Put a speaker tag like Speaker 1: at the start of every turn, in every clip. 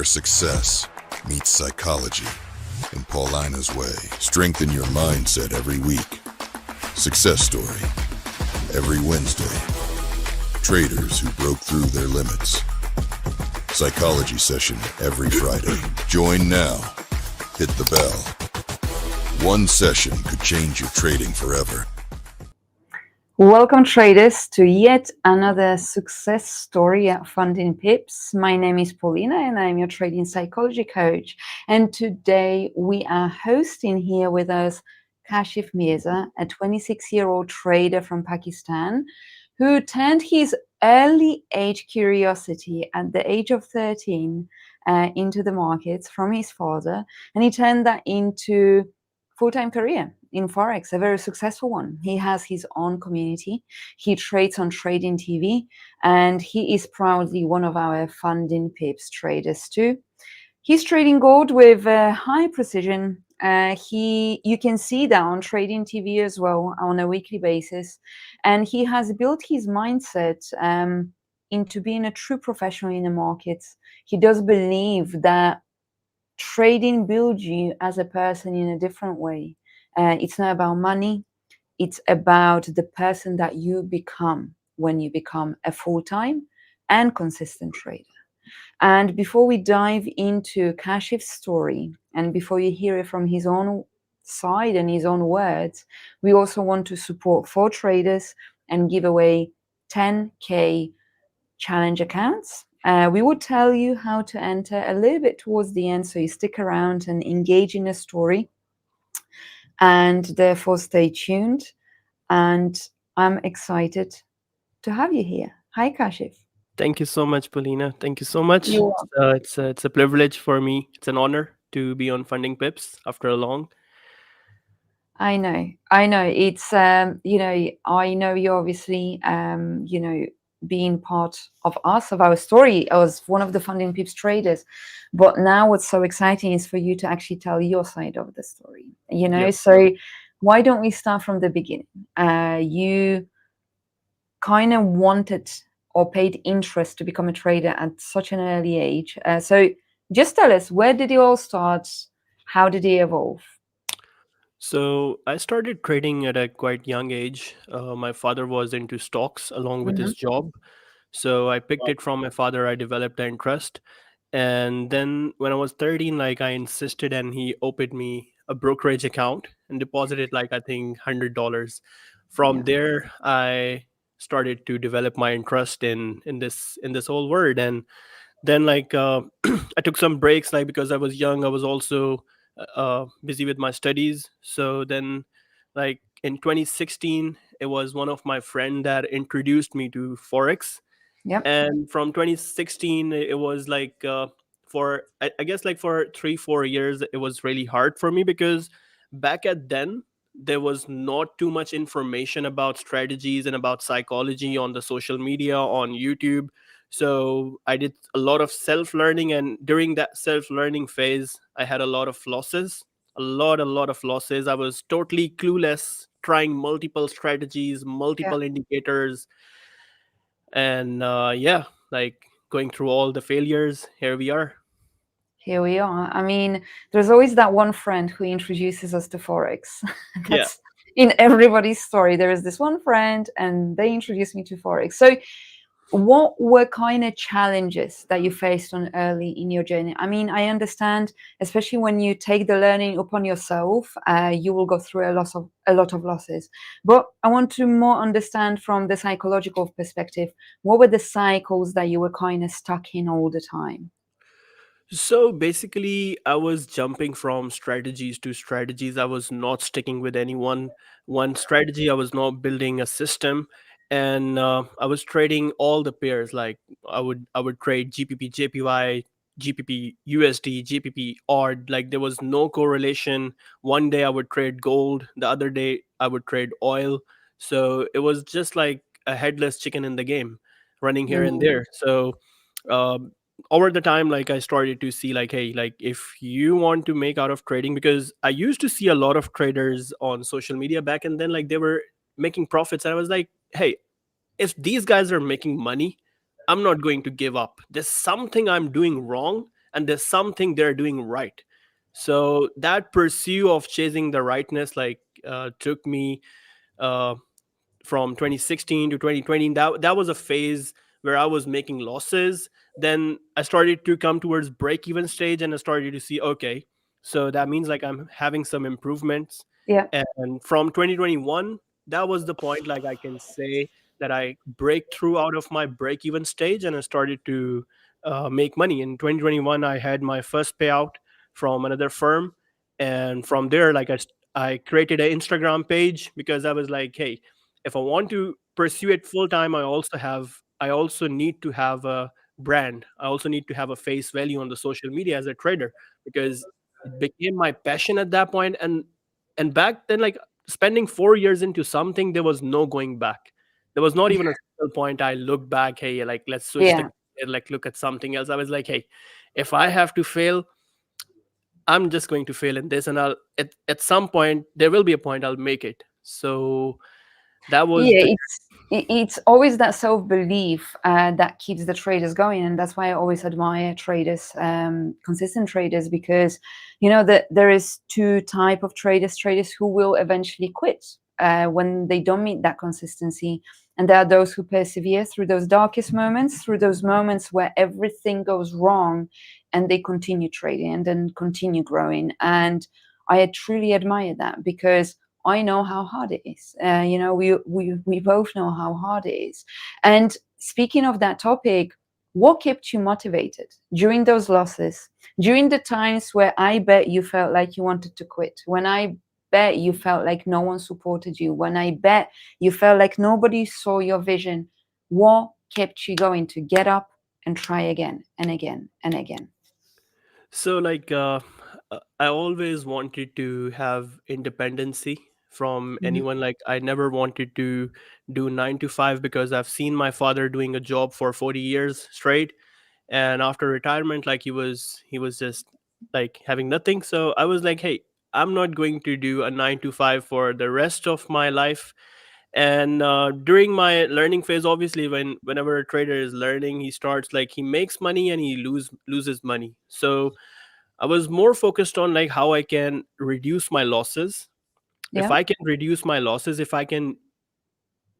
Speaker 1: success meets psychology in Paulina's way. Strengthen your mindset every week. Success story every Wednesday. Traders who broke through their limits. Psychology session every Friday. Join now. Hit the bell. One session could change your trading forever.
Speaker 2: Welcome traders to yet another success story at FundingPips. My name is Paulina and I'm your trading psychology coach. And today we are hosting here with us Kashif Mirza, a 26-year-old trader from Pakistan who turned his early age curiosity at the age of 13 into the markets from his father, and he turned that into full-time career in forex, a very successful one. He has his own community. He trades on Trading TV, and he is proudly one of our FundingPips traders too. He's trading gold with high precision. You can see that on Trading TV as well on a weekly basis, and he has built his mindset into being a true professional in the markets. He does believe that trading builds you as a person in a different way. It's not about money. It's about the person that you become when you become a full-time and consistent trader. And before we dive into Kashif's story, and before you hear it from his own side and his own words, we also want to support 4 traders and give away 10K challenge accounts. We will tell you how to enter a little bit towards the end, so you stick around and engage in the story, and therefore stay tuned. And I'm excited to have you here. Hi, Kashif.
Speaker 3: Thank you so much, Paulina. Thank you so much.
Speaker 2: You're welcome.
Speaker 3: It's a privilege for me. It's an honor to be on FundingPips after a long.
Speaker 2: I know. It's I know you obviously being part of our story as one of the FundingPips traders, but now what's so exciting is for you to actually tell your side of the story.
Speaker 3: Yep.
Speaker 2: So why don't we start from the beginning? You kind of wanted or paid interest to become a trader at such an early age. So just tell us, where did it all start? How did it evolve?
Speaker 3: So I started trading at a quite young age. My father was into stocks along with his job. So I picked it from my father. I developed the interest. And then when I was 13, I insisted, and he opened me a brokerage account and deposited I think $100. From there, I started to develop my interest in this whole world. And then I took some breaks because I was young. I was also busy with my studies. So then in 2016, it was one of my friend that introduced me to forex.
Speaker 2: Yep.
Speaker 3: And from 2016, it was for I guess for 3-4 years, it was really hard for me, because back at then there was not too much information about strategies and about psychology on the social media, on YouTube. So I did a lot of self-learning, and during that self-learning phase, I had a lot of losses, a lot of losses. I was totally clueless, trying multiple strategies, multiple indicators, and going through all the failures. Here we are.
Speaker 2: Here we are. I mean, there's always that one friend who introduces us to forex. That's in everybody's story. There is this one friend, and they introduced me to forex. So what were kind of challenges that you faced on early in your journey? I mean, I understand, especially when you take the learning upon yourself, you will go through a lot of losses. But I want to more understand from the psychological perspective, what were the cycles that you were kind of stuck in all the time?
Speaker 3: So basically, I was jumping from strategies to strategies. I was not sticking with any one strategy. I was not building a system, and I was trading all the pairs. I would trade GPP, JPY, GPP, USD, GPP, odd. There was no correlation. One day I would trade gold, the other day I would trade oil. So it was just like a headless chicken in the game, running here and there. So um, over the time, I started to see hey, if you want to make out of trading, because I used to see a lot of traders on social media back, and then they were making profits, and I was like, hey, if these guys are making money, I'm not going to give up. There's something I'm doing wrong, and there's something they're doing right. So that pursuit of chasing the rightness took me uh, from 2016 to 2020. That was a phase where I was making losses. Then I started to come towards break even stage, and I started to see, okay, so that means like I'm having some improvements.
Speaker 2: Yeah.
Speaker 3: And from 2021, that was the point, like I can say that I break through out of my break even stage, and I started to make money. In 2021, I had my first payout from another firm, and from there, I created an Instagram page, because I was like, hey, if I want to pursue it full time, I also need to have a brand. I also need to have a face value on the social media as a trader, because it became my passion at that point. And back then, like, spending 4 years into something, there was no going back. There was not even a single point I looked back, hey, like, let's switch the
Speaker 2: Yeah.
Speaker 3: career, like, look at something else. I was like, hey, if I have to fail, I'm just going to fail in this, and I'll at some point there will be a point I'll make it. So that was
Speaker 2: Yeah,
Speaker 3: the
Speaker 2: it's always that self-belief that keeps the traders going, and that's why I always admire traders, consistent traders, because you know that there is two type of traders who will eventually quit when they don't meet that consistency, and there are those who persevere through those darkest moments, through those moments where everything goes wrong, and they continue trading and then continue growing. And I truly admire that, because I know how hard it is. You know, we both know how hard it is. And speaking of that topic, what kept you motivated during those losses, during the times where I bet you felt like you wanted to quit, when I bet you felt like no one supported you, when I bet you felt like nobody saw your vision? What kept you going to get up and try again and again and again?
Speaker 3: So I always wanted to have independency from
Speaker 2: Mhm.
Speaker 3: anyone. Like, I never wanted to do 9 to 5, because I've seen my father doing a job for 40 years straight, and after retirement, like, he was just like having nothing. So I was like, hey, I'm not going to do a 9 to 5 for the rest of my life. And during my learning phase, obviously, whenever a trader is learning, he starts, like, he makes money and he loses money. So I was more focused on, like, how I can reduce my losses. If
Speaker 2: Yeah.
Speaker 3: I can reduce my losses, if I can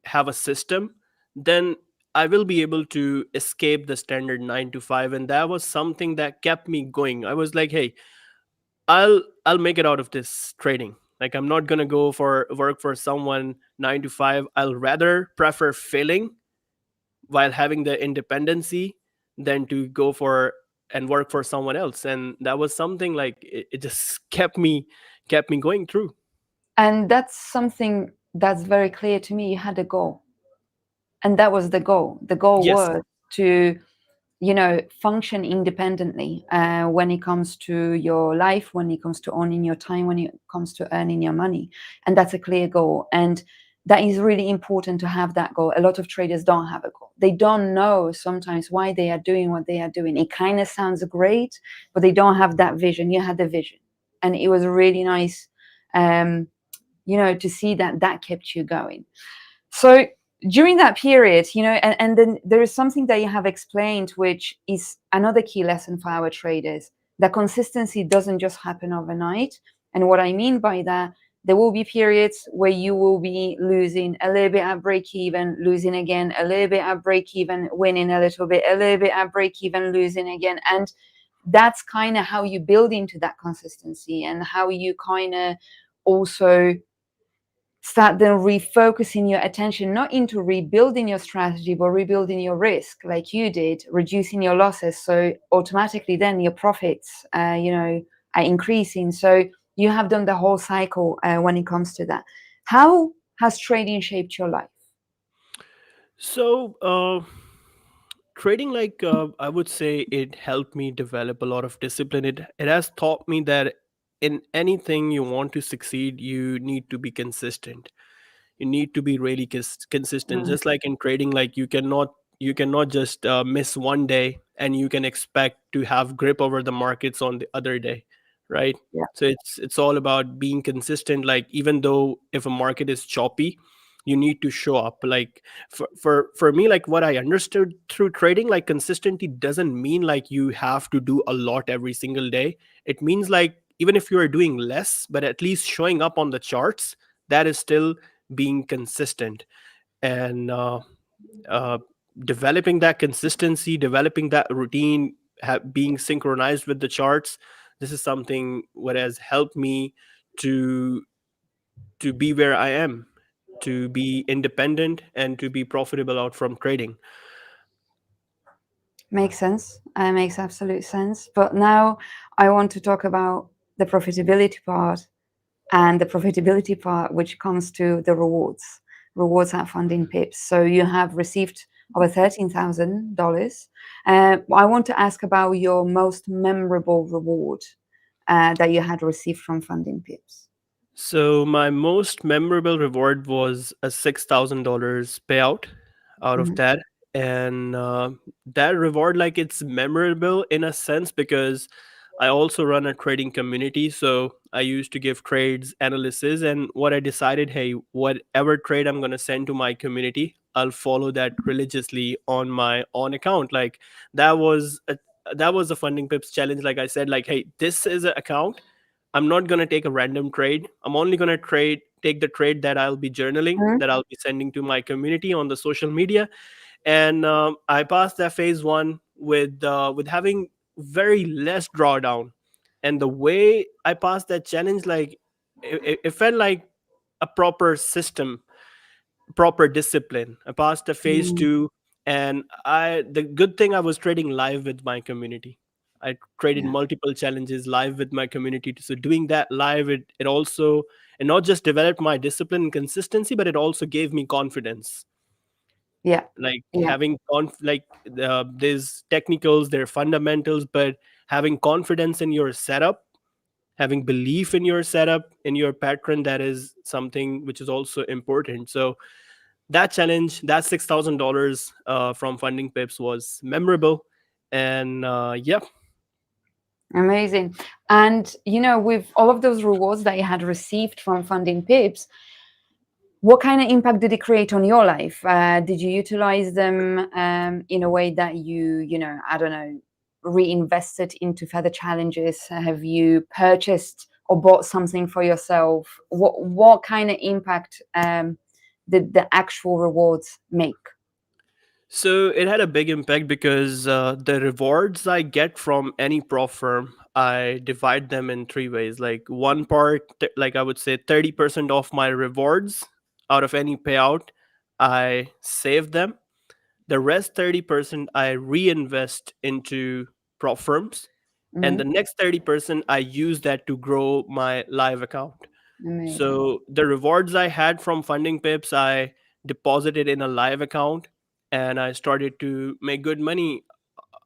Speaker 3: have a system, then I will be able to escape the standard 9 to 5. And that was something that kept me going. I was like, hey, I'll make it out of this trading. Like, I'm not going to go for work for someone 9 to 5. I'll rather prefer failing while having the independency than to go for and work for someone else. And that was something, like, it just kept me going through.
Speaker 2: And that's something that's very clear to me. You had a goal, and that was the goal. The goal
Speaker 3: Yes.
Speaker 2: was to, you know, function independently when it comes to your life, when it comes to owning your time, when it comes to earning your money. And that's a clear goal, and that is really important to have that goal. A lot of traders don't have a goal. They don't know sometimes why they are doing what they are doing. It kind of sounds great, but they don't have that vision. You had the vision, and it was really nice, you know, to see that that kept you going. So during that period, you know, and then there is something that you have explained, which is another key lesson for our traders, that consistency doesn't just happen overnight. And what I mean by that, there will be periods where you will be losing a little bit at break even, losing again, a little bit at break even, winning a little bit, a little bit at break even, losing again. And that's kind of how you build into that consistency, and how you kind of also start then refocusing your attention not into rebuilding your strategy, but rebuilding your risk, like you did, reducing your losses. So automatically then your profits, you know, are increasing. So you have done the whole cycle when it comes to that. How has trading shaped your life?
Speaker 3: So trading, I would say, it helped me develop a lot of discipline. It has taught me that in anything you want to succeed, you need to be consistent. You need to be really consistent.
Speaker 2: Mm,
Speaker 3: Just like in trading, like, you cannot just miss one day and you can expect to have grip over the markets on the other day, right?
Speaker 2: yeah.
Speaker 3: So it's all about being consistent. Like, even though if a market is choppy, you need to show up. Like for me, like what I understood through trading, like consistency doesn't mean like you have to do a lot every single day. It means like even if you are doing less, but at least showing up on the charts, that is still being consistent. And uh, developing that consistency, developing that routine, being synchronized with the charts, this is something what has helped me to be where I am, to be independent, and to be profitable out from trading.
Speaker 2: Makes sense. Makes absolute sense. But now I want to talk about the profitability part, and the profitability part which comes to the rewards at Funding Pips. So you have received over $13,000. I want to ask about your most memorable reward that you had received from Funding Pips.
Speaker 3: So my most memorable reward was a $6,000 payout out of
Speaker 2: Mhm.
Speaker 3: that. And that reward, like, it's memorable in a sense because I also run a trading community. So I used to give trades analysis, and what I decided, hey, whatever trade I'm going to send to my community, I'll follow that religiously on my own account. Like, that was a Funding Pips challenge. Like I said, like, hey, this is an account. I'm not going to take a random trade. I'm only going to take the trade that I'll be journaling,
Speaker 2: Mhm.
Speaker 3: that I'll be sending to my community on the social media. And I passed that phase one with having very less drawdown. And the way I passed that challenge, like it felt like a proper system, proper discipline. I passed the phase
Speaker 2: Mm,
Speaker 3: two, and the good thing, I was trading live with my community. I traded
Speaker 2: yeah,
Speaker 3: multiple challenges live with my community. So doing that live, it also, and not just developed my discipline and consistency, but it also gave me confidence.
Speaker 2: yeah,
Speaker 3: Like
Speaker 2: yeah,
Speaker 3: having there's technicals, there are fundamentals, but having confidence in your setup, having belief in your setup, in your pattern, that is something which is also important. So that challenge, that $6,000 from Funding Pips was memorable. And yeah.
Speaker 2: amazing. And with all of those rewards that you had received from Funding Pips, what kind of impact did it create on your life? Did you utilize them in a way that I don't know, reinvested into further challenges? Have you purchased or bought something for yourself? What kind of impact did the actual rewards make?
Speaker 3: So it had a big impact because the rewards I get from any prop firm, I divide them in three ways. Like one part, like I would say 30% of my rewards out of any payout, I save them. The rest 30% I reinvest into prop firms. And
Speaker 2: Hmm.
Speaker 3: the next 30% I use that to grow my live account.
Speaker 2: Amazing.
Speaker 3: So the rewards I had from Funding Pips, I deposited in a live account, and I started to make good money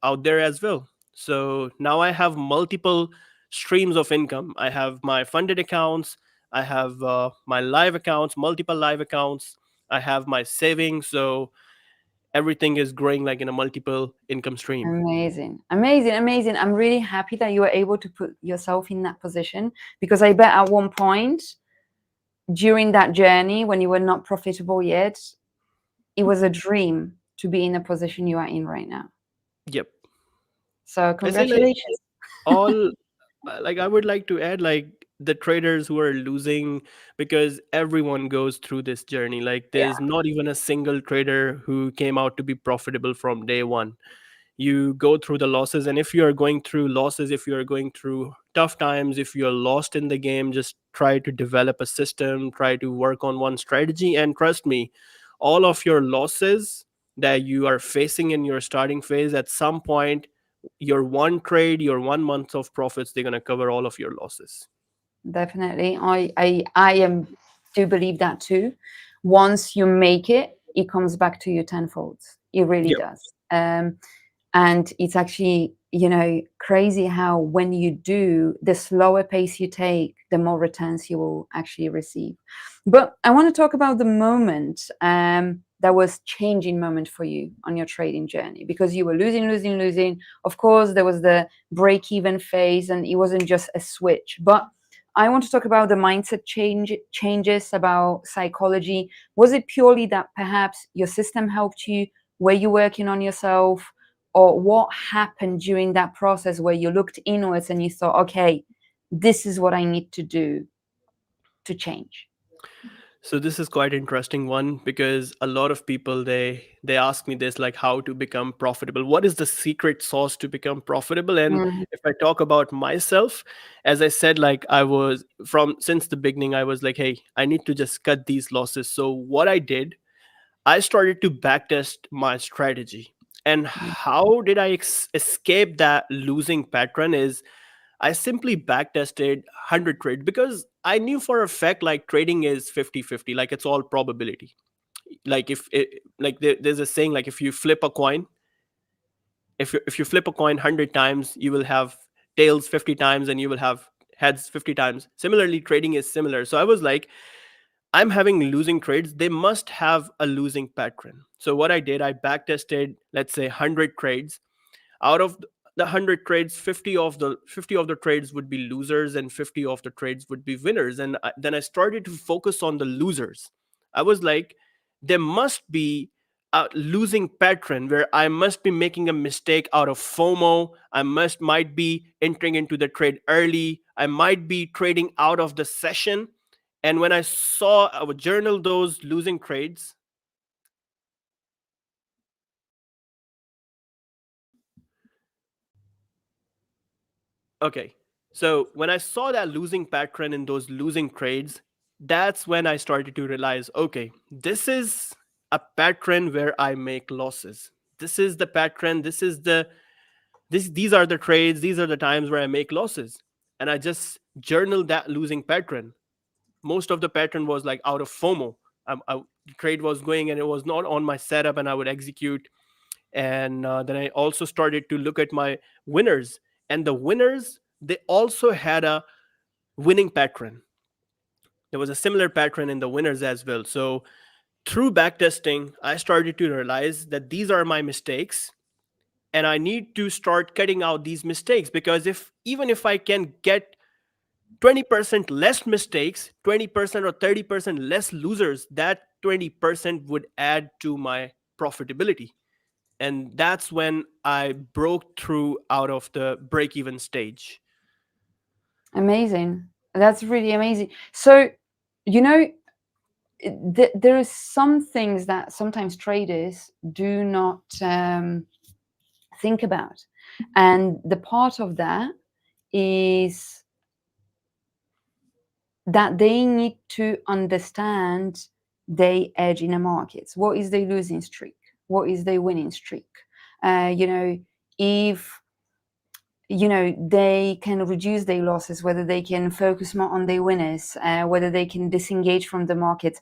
Speaker 3: out there as well. So now I have multiple streams of income. I have my funded accounts, I have my live accounts, multiple live accounts, I have my savings. So everything is growing like in a multiple income stream.
Speaker 2: Amazing, amazing, amazing. I'm really happy that you were able to put yourself in that position, because I bet at one point during that journey when you were not profitable yet, it was a dream to be in the position you are in right now.
Speaker 3: Yep.
Speaker 2: So
Speaker 3: I say like
Speaker 2: congratulations.
Speaker 3: all like I would like to add like the traders who are losing, because everyone goes through this journey. Like
Speaker 2: Yeah,
Speaker 3: there's not even a single trader who came out to be profitable from day one. You go through the losses, and if you are going through losses, if you are going through tough times, if you're lost in the game, just try to develop a system, try to work on one strategy, and trust me, all of your losses that you are facing in your starting phase, at some point, your one trade, your 1 month of profits, they're going to cover all of your losses.
Speaker 2: definitely. I am do believe that too. Once you make it, it comes back to you tenfold. It really
Speaker 3: Yep.
Speaker 2: does. And it's actually, crazy how when you do, the slower pace you take, the more returns you will actually receive. But I want to talk about the moment that was changing moment for you on your trading journey, because you were losing, losing, losing. Of course, there was the break-even phase, and it wasn't just a switch. But I want to talk about the mindset changes, about psychology. Was it purely that perhaps your system helped you? Were you working on yourself? Or what happened during that process where you looked inwards and you thought, okay, this is what I need to do to change?
Speaker 3: So this is quite interesting one, because a lot of people, they ask me this, like, how to become profitable, what is the secret sauce to become profitable. And
Speaker 2: Mm,
Speaker 3: if I talk about myself, as I said, like, I was from since the beginning, I was like, hey, I need to just cut these losses. So what I did, I started to backtest my strategy. And
Speaker 2: mm,
Speaker 3: how did I escape that losing pattern is, I simply backtested 100 trades, because I knew for a fact, like, trading is 50-50, like, it's all probability. Like, if it, like there's a saying, like, if you flip a coin, if you flip a coin 100 times, you will have tails 50 times and you will have heads 50 times. Similarly, trading is similar. So I was like, I'm having losing trades, they must have a losing pattern. So what I did, I backtested, let's say, 100 trades. Out of the 100 trades, 50 of the trades would be losers and 50 of the trades would be winners. And then I started to focus on the losers. I was like, there must be a losing pattern where I must be making a mistake out of FOMO. I might be entering into the trade early. I might be trading out of the session. And when I would journal those losing trades. Okay. So when I saw that losing pattern in those losing trades, that's when I started to realize, okay, this is a pattern where I make losses. This is the pattern. These are the trades. These are the times where I make losses. And I just journaled that losing pattern. Most of the pattern was like out of FOMO. The trade was going and it was not on my setup, and I would execute. And then I also started to look at my winners, and the winners, they also had a winning pattern. There was a similar pattern in the winners as well. So through backtesting, I started to realize that these are my mistakes, and I need to start cutting out these mistakes, because if even if I can get 20% less mistakes, 20% or 30% less losers, that 20% would add to my profitability. And that's when I broke through out of the break even stage.
Speaker 2: amazing. That's really amazing. So, you know, there are some things that sometimes traders do not think about. And the part of that is that they need to understand their edge in the markets. What is their losing streak? What is their winning streak? If they can reduce their losses, whether they can focus more on their winners, whether they can disengage from the markets.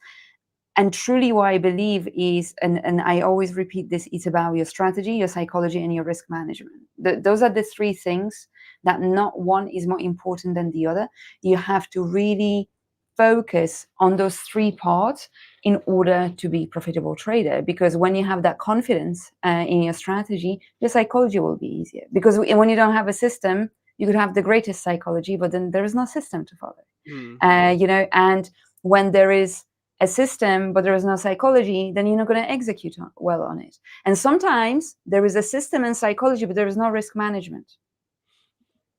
Speaker 2: And truly what I believe is, and I always repeat this, it's about your strategy, your psychology, and your risk management. Those are the three things that not one is more important than the other. You have to really focus on those three parts in order to be a profitable trader, because when you have that confidence in your strategy, your psychology will be easier. Because when you don't have a system, you could have the greatest psychology, but then there is no system to follow.
Speaker 3: Mm.
Speaker 2: And when there is a system but there is no psychology, then you're not going to execute well on it. And sometimes there is a system and psychology, but there is no risk management,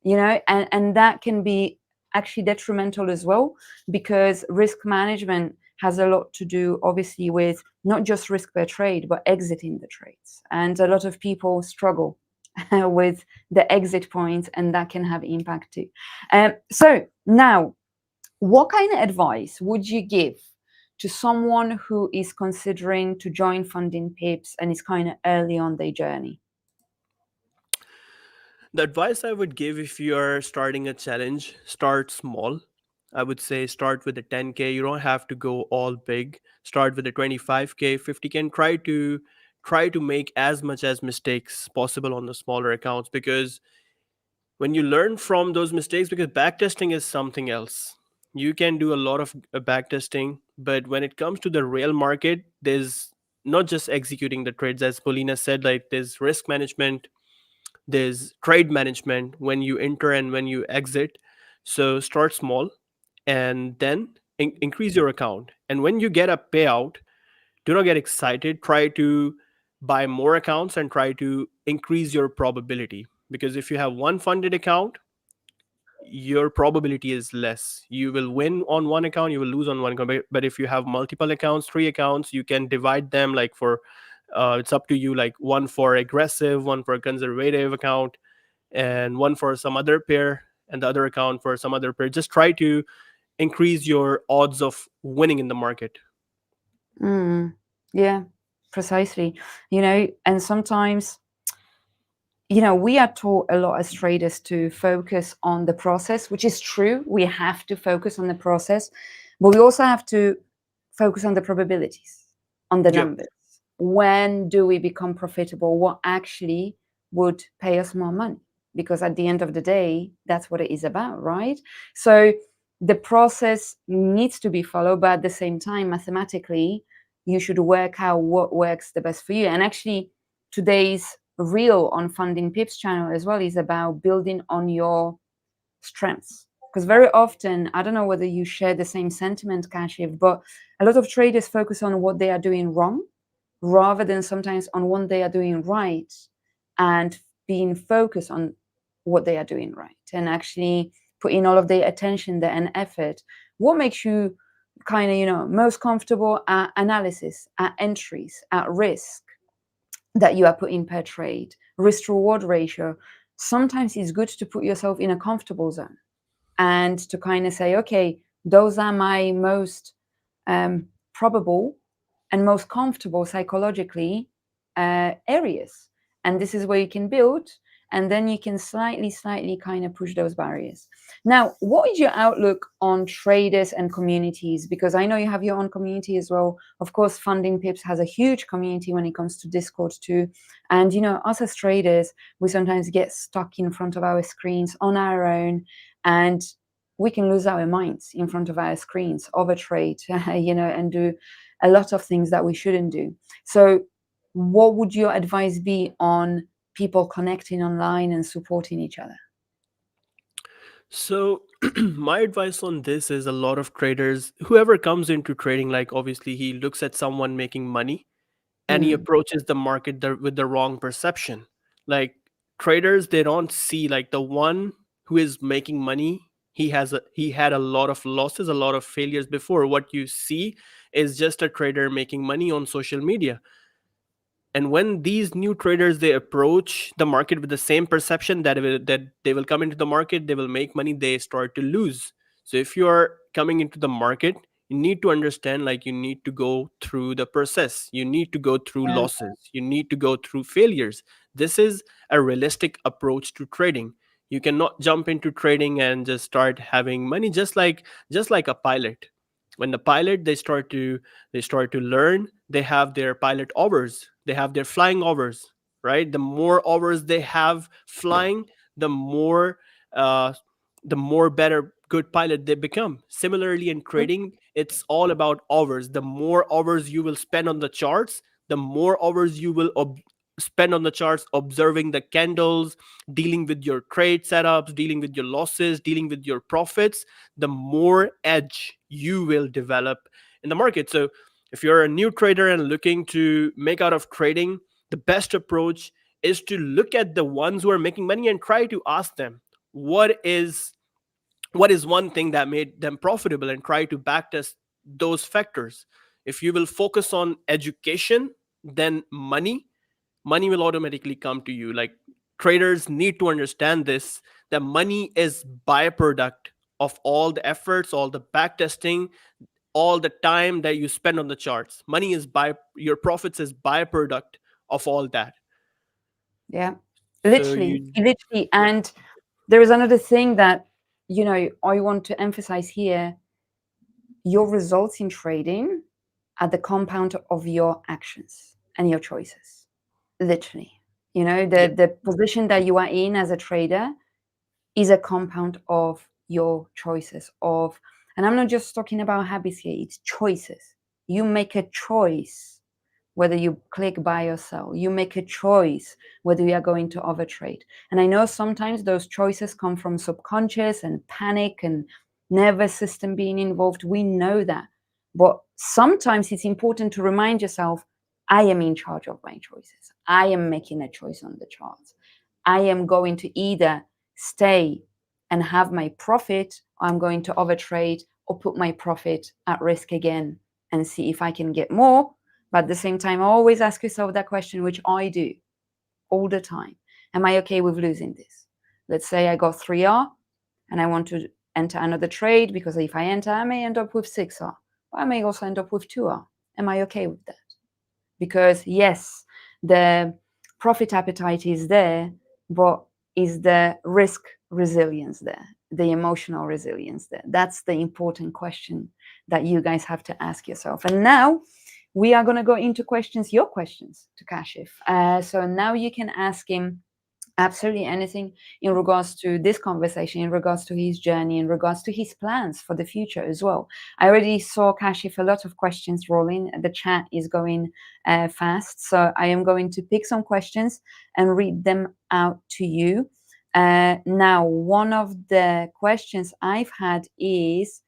Speaker 2: and that can be actually detrimental as well, because risk management has a lot to do obviously with not just risk per trade but exiting the trades, and a lot of people struggle with the exit point, and that can have impact too. So now, what kind of advice would you give to someone who is considering to join FundingPips and is kind of early on their journey?
Speaker 3: The advice I would give, if you're starting a challenge, start small. I would say start with a 10K. You don't have to go all big. Start with a 25K, 50K, and try to make as much as mistakes possible on the smaller accounts, because when you learn from those mistakes, because backtesting is something else. You can do a lot of backtesting, but when it comes to the real market, there's not just executing the trades, as Paulina said, like, there's risk management, there's trade management when you enter and when you exit. So start small. and then increase your account. And when you get a payout, do not get excited. Try to buy more accounts and try to increase your probability, because if you have one funded account, your probability is less. You will win on one account, you will lose on one account. But if you have multiple accounts, 3 accounts, you can divide them, like for it's up to you, like one for aggressive, one for conservative account, and one for some other pair, and the other account for some other pair. Just try to increase your odds of winning in the market.
Speaker 2: Yeah, precisely. And sometimes, we are taught a lot as traders to focus on the process, which is true. We have to focus on the process, but we also have to focus on the probabilities, on the
Speaker 3: Yeah.
Speaker 2: numbers. When do we become profitable? What actually would pay us more money? Because at the end of the day, that's what it is about, right? So the process needs to be followed, but at the same time, mathematically, you should work out what works the best for you. And actually, today's reel on Funding Pips channel as well is about building on your strengths. Because very often, I don't know whether you share the same sentiment, Kashif, but a lot of traders focus on what they are doing wrong rather than sometimes on what they are doing right, and being focused on what they are doing right and actually putting all of their attention there and effort. What makes you kind of, most comfortable at analysis, at entries, at risk that you are putting per trade, risk to reward ratio? Sometimes it's good to put yourself in a comfortable zone and to kind of say, okay, those are my most probable and most comfortable psychologically areas. And this is where you can build, and then you can slightly kind of push those barriers. Now, what is your outlook on traders and communities? Because I know you have your own community as well. Of course, Funding Pips has a huge community when it comes to Discord too. And, us as traders, we sometimes get stuck in front of our screens on our own, and we can lose our minds in front of our screens, overtrade, and do a lot of things that we shouldn't do. So what would your advice be on people connecting online and supporting each other?
Speaker 3: So my advice on this is, a lot of traders, whoever comes into trading, like obviously he looks at someone making money and he approaches the market with the wrong perception. Like, traders, they don't see like the one who is making money. He had a lot of losses, a lot of failures before. What you see is just a trader making money on social media. And when these new traders, they approach the market with the same perception that they will come into the market, they will make money, they start to lose. So if you are coming into the market, you need to understand, like, you need to go through the process, you need to go through
Speaker 2: Yeah.
Speaker 3: losses, you need to go through failures. This is a realistic approach to trading. You cannot jump into trading and just start having money, just like a pilot. When the pilot, they start to learn, they have their pilot hours, they have their flying hours, right? The more hours they have flying, the more uh, the more better good pilot they become. Similarly, in trading, it's all about hours. The more hours you will spend on the charts, the more hours you will spend on the charts, observing the candles, dealing with your trade setups, dealing with your losses, dealing with your profits, the more edge you will develop in the market. So if you're a new trader and looking to make out of trading, the best approach is to look at the ones who are making money and try to ask them, what is one thing that made them profitable, and try to backtest those factors. If you will focus on education, then money will automatically come to you. Like, traders need to understand this, that money is byproduct of all the efforts, all the backtesting, all the time that you spend on the charts. Money is your profits is byproduct of all that.
Speaker 2: Yeah,
Speaker 3: So
Speaker 2: literally,
Speaker 3: you
Speaker 2: literally.
Speaker 3: yeah.
Speaker 2: And there is another thing that, I want to emphasize here. Your results in trading are the compound of your actions and your choices. Literally.
Speaker 3: Yeah.
Speaker 2: The position that you are in as a trader is a compound of your choices and I'm not just talking about habits here, it's choices. You make a choice whether you click buy or sell. You make a choice whether you are going to overtrade. And I know sometimes those choices come from subconscious and panic and nervous system being involved. We know that. But sometimes it's important to remind yourself, I am in charge of my choices. I am making a choice on the charts. I am going to either stay and have my profit, or I'm going to overtrade or put my profit at risk again and see if I can get more. But at the same time, always ask yourself that question, which I do all the time. Am I okay with losing this? Let's say I got 3R and I want to enter another trade, because if I enter, I may end up with 6R, but I may also end up with 2R. Am I okay with that? Because yes, the profit appetite is there, but is the risk resilience there, the emotional resilience there? That's the important question that you guys have to ask yourself. And now we are going to go into your questions to Kashif. So now you can ask him absolutely anything in regards to this conversation, in regards to his journey, in regards to his plans for the future as well. I already saw, Kashif, a lot of questions rolling. The chat is going fast. So I am going to pick some questions and read them out to you. Now, one of the questions I've had is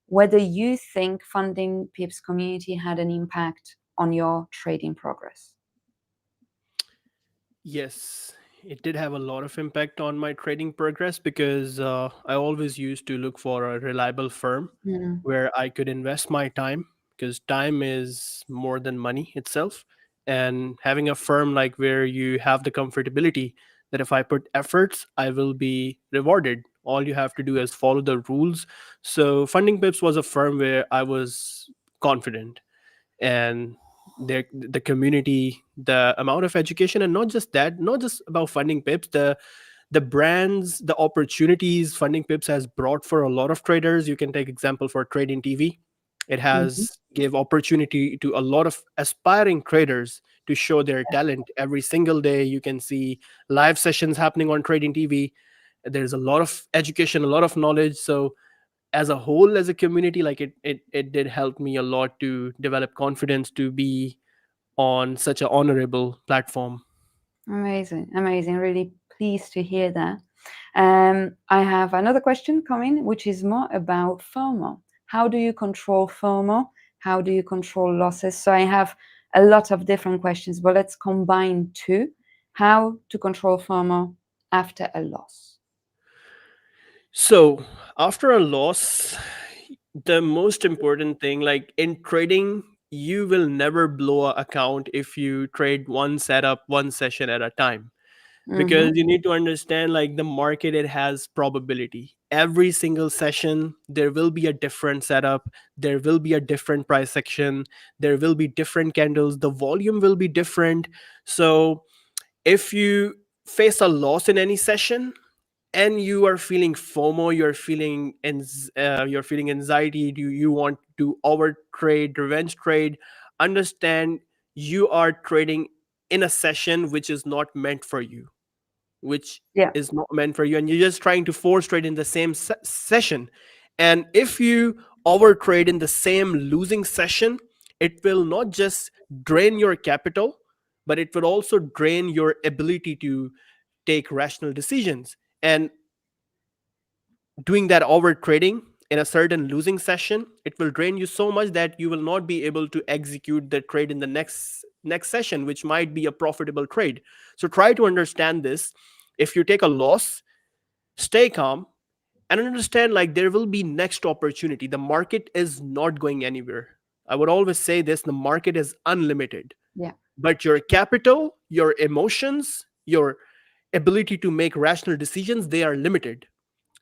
Speaker 2: whether you think Funding Pips community had an impact on your trading progress.
Speaker 3: Yes, it did have a lot of impact on my trading progress because I always used to look for a reliable firm
Speaker 2: Mm.
Speaker 3: where I could invest my time, because time is more than money itself. And having a firm like where you have the comfortability that if I put efforts, I will be rewarded. All you have to do is follow the rules. So Funding Pips was a firm where I was confident, and the community, the amount of education, and not just that, not just about Funding Pips, the brands, the opportunities Funding Pips has brought for a lot of traders. You can take example for Trading TV. It
Speaker 2: Mhm.
Speaker 3: has give opportunity to a lot of aspiring traders to show their talent. Every single day you can see live sessions happening on Trading TV. There's a lot of education, a lot of knowledge. So as a whole, as a community, like it did help me a lot to develop confidence to be on such an honorable platform.
Speaker 2: Amazing, amazing. Really pleased to hear that. I have another question coming, which is more about FOMO. How do you control FOMO? How do you control losses? So I have a lot of different questions, but let's combine two. How to control FOMO after a loss?
Speaker 3: So after a loss, the most important thing, like in trading, you will never blow a account if you trade one setup, one session at a time,
Speaker 2: Mm-hmm.
Speaker 3: because you need to understand, like, the market, it has probability. Every single session there will be a different setup, there will be a different price section, there will be different candles, the volume will be different. So if you face a loss in any session and you are feeling FOMO, you're feeling anxiety, do you want to over trade, revenge trade, understand you are trading in a session which is not meant for you, which
Speaker 2: Yeah.
Speaker 3: is not meant for you, and you're just trying to force trade in the same session. And if you over trade in the same losing session, it will not just drain your capital, but it will also drain your ability to take rational decisions. And doing that over trading in a certain losing session, it will drain you so much that you will not be able to execute the trade in the next session, which might be a profitable trade. So try to understand this. If you take a loss, stay calm and understand, like, there will be next opportunity. The market is not going anywhere. I would always say this: the market is unlimited,
Speaker 2: Yeah.
Speaker 3: but your capital, your emotions, your ability to make rational decisions, they are limited.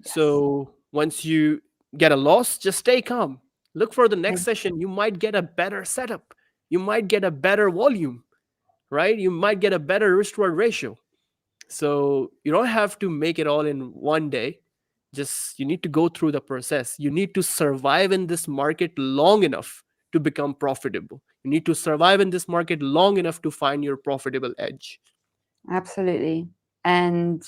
Speaker 2: Yes.
Speaker 3: So once you get a loss, just stay calm. Look for the
Speaker 2: Yeah.
Speaker 3: next session. You might get a better setup. You might get a better volume, right? You might get a better risk reward ratio. So you don't have to make it all in one day. Just you need to go through the process. You need to survive in this market long enough to become profitable. You need to survive in this market long enough to find your profitable edge.
Speaker 2: Absolutely. And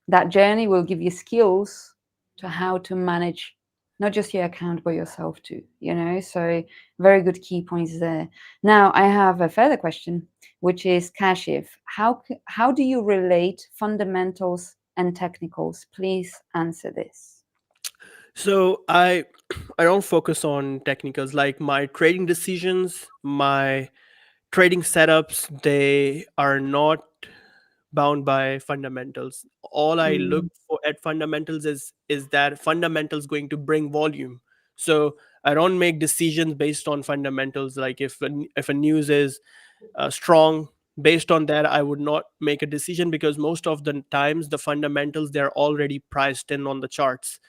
Speaker 2: that journey will give you skills to how to manage not just your account, but yourself too, you know? So, very good key points there. Now, I have a further question, which is Kashif, how do you relate fundamentals and technicals? Please answer this.
Speaker 3: So I don't focus on technicals. Like my trading decisions, my trading setups, they are not bound by fundamentals. All I look
Speaker 2: Mm,
Speaker 3: for at fundamentals is that fundamentals going to bring volume. So I don't make decisions based on fundamentals. Like if a news is strong, based on that I would not make a decision, because most of the times the fundamentals, they're already priced in on the charts.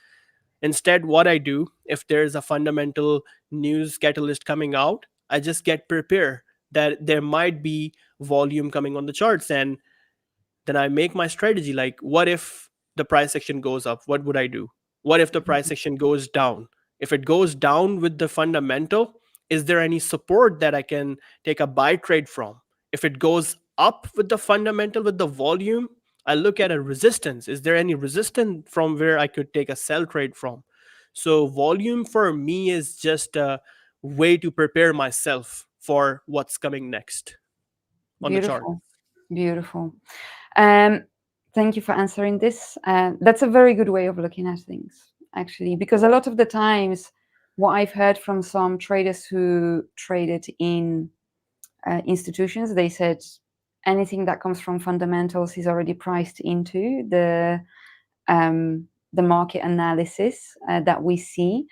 Speaker 3: Instead, what I do, if there's a fundamental news catalyst coming out, I just get prepared that there might be volume coming on the charts, and then I make my strategy. Like, what if the price action goes up? What would I do? What if the price action goes down? If it goes down with the fundamental, is there any support that I can take a buy trade from? If it goes up with the fundamental, with the volume, I look at a resistance. Is there any resistance from where I could take a sell trade from? So, volume for me is just a way to prepare myself for what's coming next on the chart.
Speaker 2: beautiful, beautiful. Um, Thank you for answering this. That's a very good way of looking at things, actually, because a lot of the times, what I've heard from some traders who traded in institutions, they said anything that comes from fundamentals is already priced into the market analysis that we see,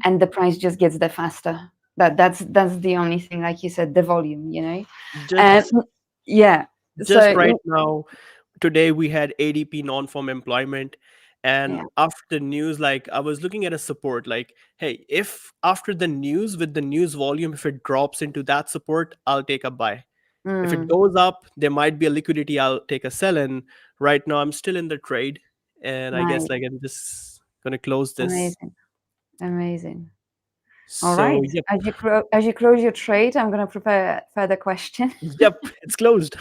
Speaker 2: and the price just gets there faster. That's the only thing, like you said, the volume, and
Speaker 3: Just
Speaker 2: yeah.
Speaker 3: just
Speaker 2: So
Speaker 3: right now, today we had ADP non-farm employment, and
Speaker 2: yeah.
Speaker 3: after the news, like I was looking at a support, like, hey, if after the news, with the news volume, if it drops into that support, I'll take a buy. If it
Speaker 2: Mm,
Speaker 3: goes up, there might be a liquidity, I'll take a sell. And right now I'm still in the trade, and I guess
Speaker 2: nice.
Speaker 3: like I'm just gonna close this.
Speaker 2: Amazing. Amazing. All
Speaker 3: So
Speaker 2: right.
Speaker 3: yep.
Speaker 2: As you close your trade, I'm going to prepare a further question.
Speaker 3: Yep, it's closed.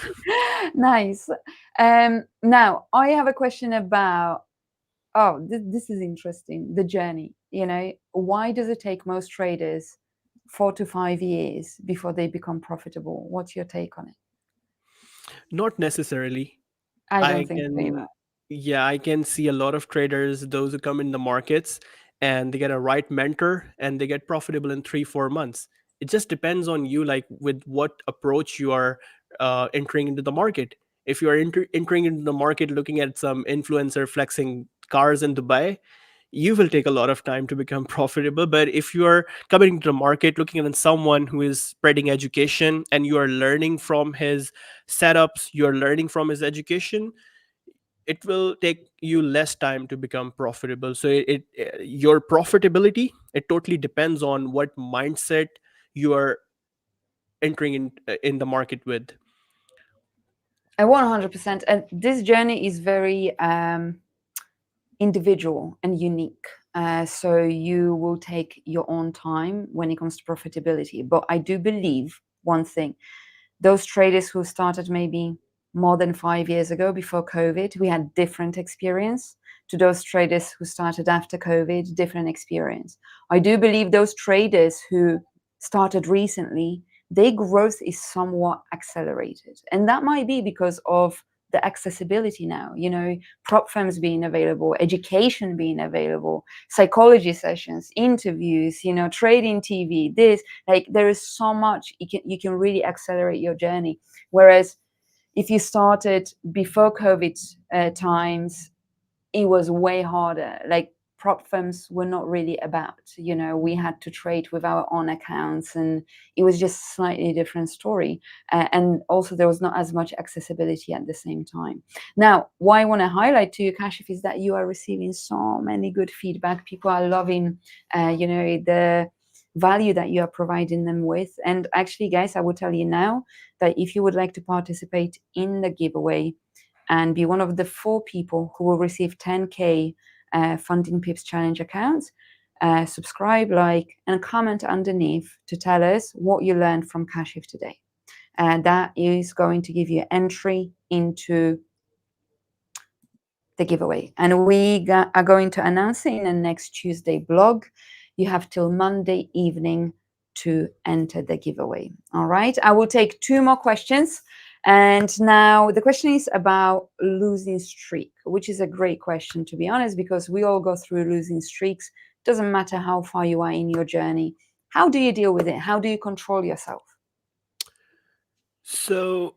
Speaker 2: Nice. Now, I have a question about, oh, this is interesting, the journey. Why does it take most traders 4 to 5 years before they become profitable? What's your take on it?
Speaker 3: Not necessarily.
Speaker 2: I don't
Speaker 3: I
Speaker 2: think so either.
Speaker 3: can, yeah, I can see a lot of traders, those who come in the markets and they get a right mentor and they get profitable in 3, 4 months. It just depends on you, like with what approach you are entering into the market. If you are entering into the market looking at some influencer flexing cars in Dubai, you will take a lot of time to become profitable. But if you are coming into the market looking at someone who is spreading education and you are learning from his setups, you're learning from his education, it will take you less time to become profitable. So your profitability, it totally depends on what mindset you are entering in the market with.
Speaker 2: 100%. And this journey is very individual and unique. So you will take your own time when it comes to profitability. But I do believe one thing, those traders who started maybe more than 5 years ago before COVID, we had different experience to those traders who started after COVID, different experience. I do believe those traders who started recently, their growth is somewhat accelerated. And that might be because of the accessibility now, prop firms being available, education being available, psychology sessions, interviews, trading TV, this, like there is so much you can really accelerate your journey. Whereas if you started before COVID times, it was way harder. Like prop firms were not really about, we had to trade with our own accounts, and it was just a slightly different story. And also there was not as much accessibility at the same time. Now, what I want to highlight to you, Kashif, is that you are receiving so many good feedback. People are loving, the value that you are providing them with. And actually, guys, I will tell you now that if you would like to participate in the giveaway and be one of the 4 people who will receive 10K Funding Pips Challenge accounts, subscribe, like, and comment underneath to tell us what you learned from Kashif today. And that is going to give you entry into the giveaway. And we are going to announce it in the next Tuesday blog. You have till Monday evening to enter the giveaway. All right. I will take 2 more questions. And now the question is about losing streak, which is a great question, to be honest, because we all go through losing streaks Doesn't matter how far you are in your journey. How do you deal with it? How do you control yourself?
Speaker 3: So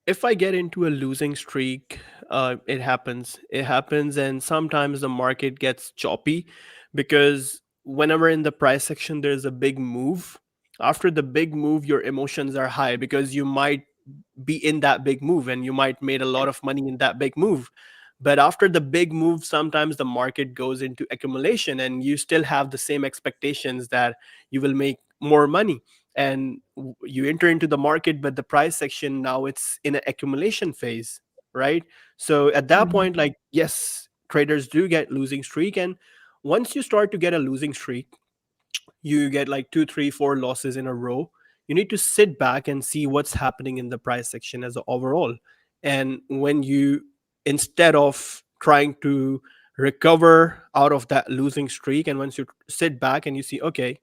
Speaker 3: if I get into a losing streak, it happens. It happens, and sometimes the market gets choppy because whenever in the price section there's a big move. After the big move, your emotions are high because you might be in that big move and you might made a lot of money in that big move. But after the big move, sometimes the market goes into accumulation and you still have the same expectations that you will make more money, and you enter into the market, but the price section now it's in an accumulation phase, right? So at that
Speaker 2: Mhm.
Speaker 3: point, like, yes, traders do get losing streak, and once you start to get a losing streak, you get like two, three, four losses in a row. You need to sit back and see what's happening in the price section as a overall. And when you, instead of trying to recover out of that losing streak, and once you sit back and you see, okay,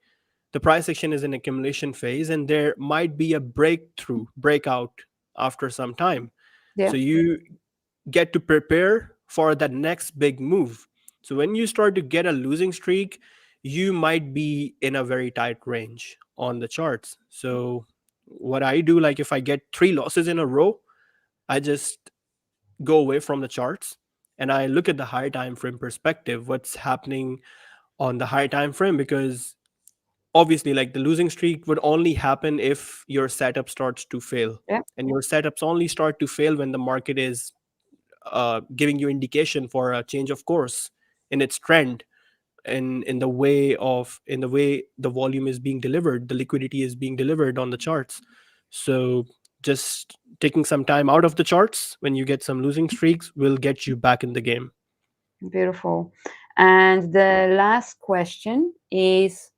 Speaker 3: the price action is an accumulation phase and there might be a breakout after some time.
Speaker 2: Yeah,
Speaker 3: So you get to prepare for that next big move. So when you start to get a losing streak, you might be in a very tight range on the charts. So what I do, like if I get three losses in a row, I just go away from the charts and I look at the high time frame perspective, what's happening on the high time frame, because obviously like the losing streak would only happen if your setup starts to fail,
Speaker 2: yeah,
Speaker 3: and your setups only start to fail when the market is giving you indication for a change of course in its trend, in the way of, in the way the volume is being delivered, the liquidity is being delivered on the charts. So just taking some time out of the charts when you get some losing streaks will get you back in the game.
Speaker 2: beautiful. And the last question is,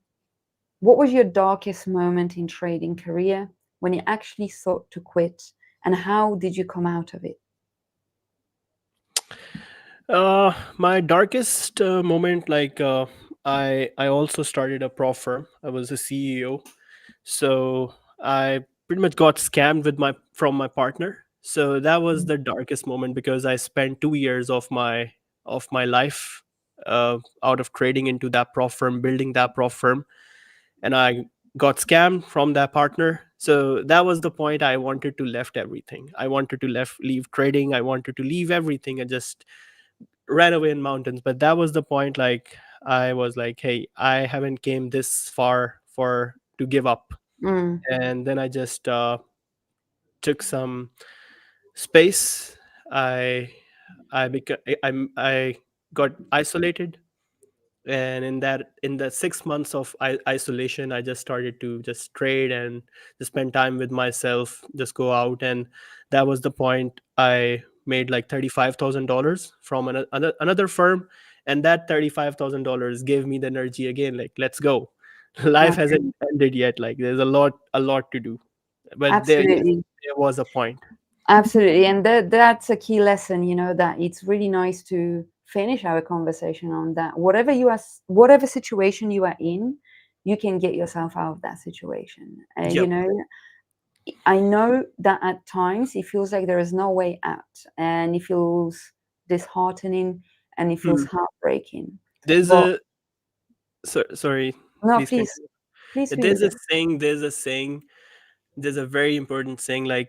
Speaker 2: what was your darkest moment in trading career when you actually thought to quit, and how did you come out of it?
Speaker 3: My darkest moment, like I also started a prop firm. I was a CEO, so I pretty much got scammed with my from my partner. So that was the darkest moment because I spent 2 years of my life out of trading into that prop firm, building that prop firm, and I got scammed from that partner. So that was the point I wanted to left everything. I wanted to leave trading. I wanted to leave everything and just ran away in mountains. But that was the point, like I was like, hey, I haven't came this far for to give up.
Speaker 2: Mm,
Speaker 3: And then I just took some space. I i beca- i, I got isolated, and in that 6 months of isolation, I just started to just trade and just spend time with myself, just go out. And that was the point I made like $35,000 from another firm, and that $35,000 gave me the energy again, like let's go. Life
Speaker 2: okay.
Speaker 3: hasn't ended yet, like there's a lot to do. But there, yes,
Speaker 2: Absolutely.
Speaker 3: there was a point.
Speaker 2: Absolutely. And that's a key lesson, that it's really nice to finish our conversation on that. Whatever situation you are in, you can get yourself out of that situation.
Speaker 3: Yep.
Speaker 2: I know that at times it feels like there is no way out, and it feels disheartening, and it feels
Speaker 3: Hmm.
Speaker 2: heartbreaking.
Speaker 3: There's
Speaker 2: But
Speaker 3: a sorry,
Speaker 2: no,
Speaker 3: please
Speaker 2: please,
Speaker 3: continue.
Speaker 2: please,
Speaker 3: There's
Speaker 2: please.
Speaker 3: a saying, there's a very important saying, like,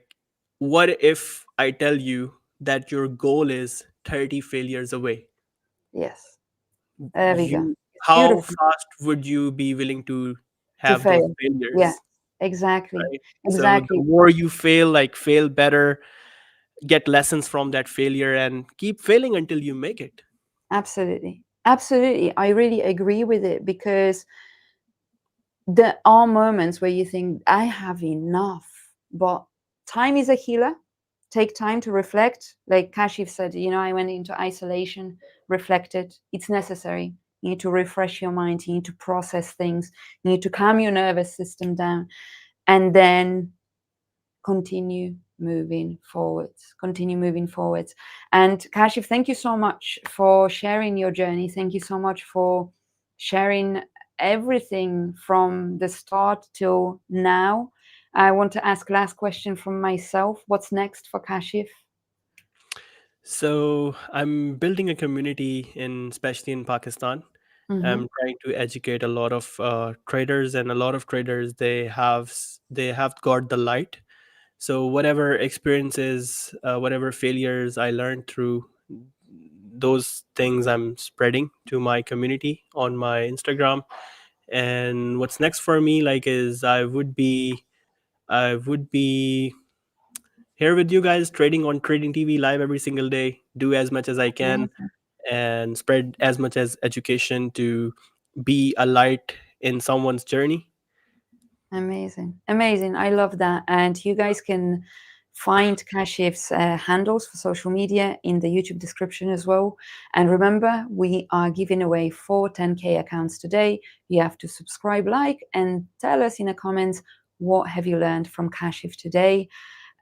Speaker 3: what if I tell you that your goal is 30 failures away?
Speaker 2: Yes, there we go.
Speaker 3: You,
Speaker 2: It's
Speaker 3: how
Speaker 2: beautiful
Speaker 3: fast would you be willing to
Speaker 2: to
Speaker 3: have those
Speaker 2: fail. Yeah,
Speaker 3: failures,
Speaker 2: exactly,
Speaker 3: right? So the
Speaker 2: exactly.
Speaker 3: more you fail, like fail better, get lessons from that failure and keep failing until you make it.
Speaker 2: Absolutely. Absolutely. I really agree with it, because there are moments where you think, I have enough, but time is a healer. Take time to reflect. Like Kashif said, I went into isolation, reflected. It's necessary. You need to refresh your mind. You need to process things. You need to calm your nervous system down, and then continue moving forwards. And Kashif, thank you so much for sharing your journey. Thank you so much for sharing everything from the start till now. I want to ask last question from myself. What's next for Kashif?
Speaker 3: So I'm building a community in, especially in Pakistan.
Speaker 2: Mm-hmm.
Speaker 3: I'm trying to educate a lot of traders, and a lot of traders, they have got the light. So whatever experiences, whatever failures I learned through, those things I'm spreading to my community on my Instagram. And what's next for me, like, is I would be here with you guys, trading on Trading TV live every single day, do as much as I can,
Speaker 2: Amazing.
Speaker 3: and spread as much as education to be a light in someone's journey.
Speaker 2: Amazing. Amazing. I love that. And you guys can find Kashif's handles for social media in the YouTube description as well. And remember, we are giving away 4 10K accounts today. You have to subscribe, like, and tell us in the comments what have you learned from Kashif today.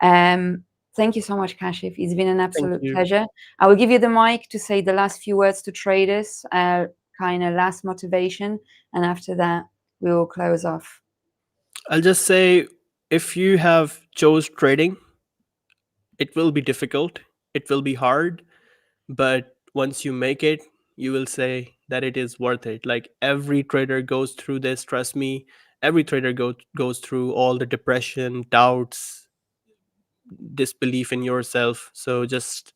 Speaker 2: Thank you so much, Kashif. It's been an
Speaker 3: Thank
Speaker 2: absolute
Speaker 3: you.
Speaker 2: pleasure. I will give you the mic to say the last few words to traders, kind of last motivation. And after that, we will close off.
Speaker 3: I'll just say, if you have chose trading, it will be difficult, it will be hard, but once you make it, you will say that it is worth it. Like, every trader goes through this, trust me. Every trader goes through all the depression, doubts, disbelief in yourself. So just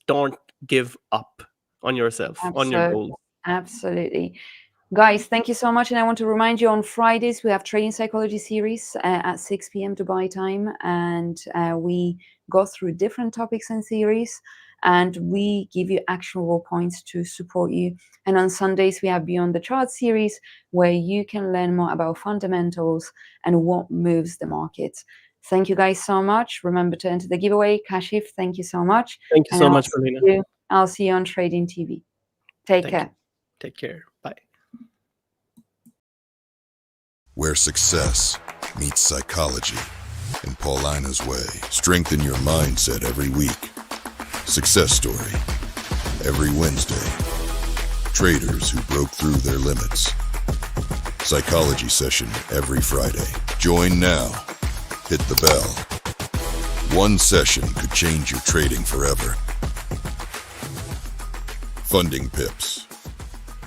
Speaker 3: don't give up on yourself, on your
Speaker 2: Absolutely.
Speaker 3: goals.
Speaker 2: Absolutely. Guys, thank you so much. And I want to remind you, on Fridays, we have Trading Psychology series at 6 p.m. Dubai time. And we go through different topics and series, and we give you actionable points to support you. And on Sundays, we have Beyond the Chart series, where you can learn more about fundamentals and what moves the market. Thank you guys so much. Remember to enter the giveaway. Kashif, thank you so much.
Speaker 3: Thank you
Speaker 2: And
Speaker 3: so much, Paulina.
Speaker 2: I'll see you on Trading TV. Take
Speaker 3: Thank
Speaker 2: care.
Speaker 3: you. Take care. Bye.
Speaker 1: Where success meets psychology in Paulina's way. Strengthen your mindset every week. Success story every Wednesday. Traders who broke through their limits. Psychology session every Friday. Join now. Hit the bell. One session could change your trading forever. FundingPips.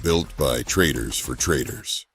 Speaker 1: Built by traders for traders.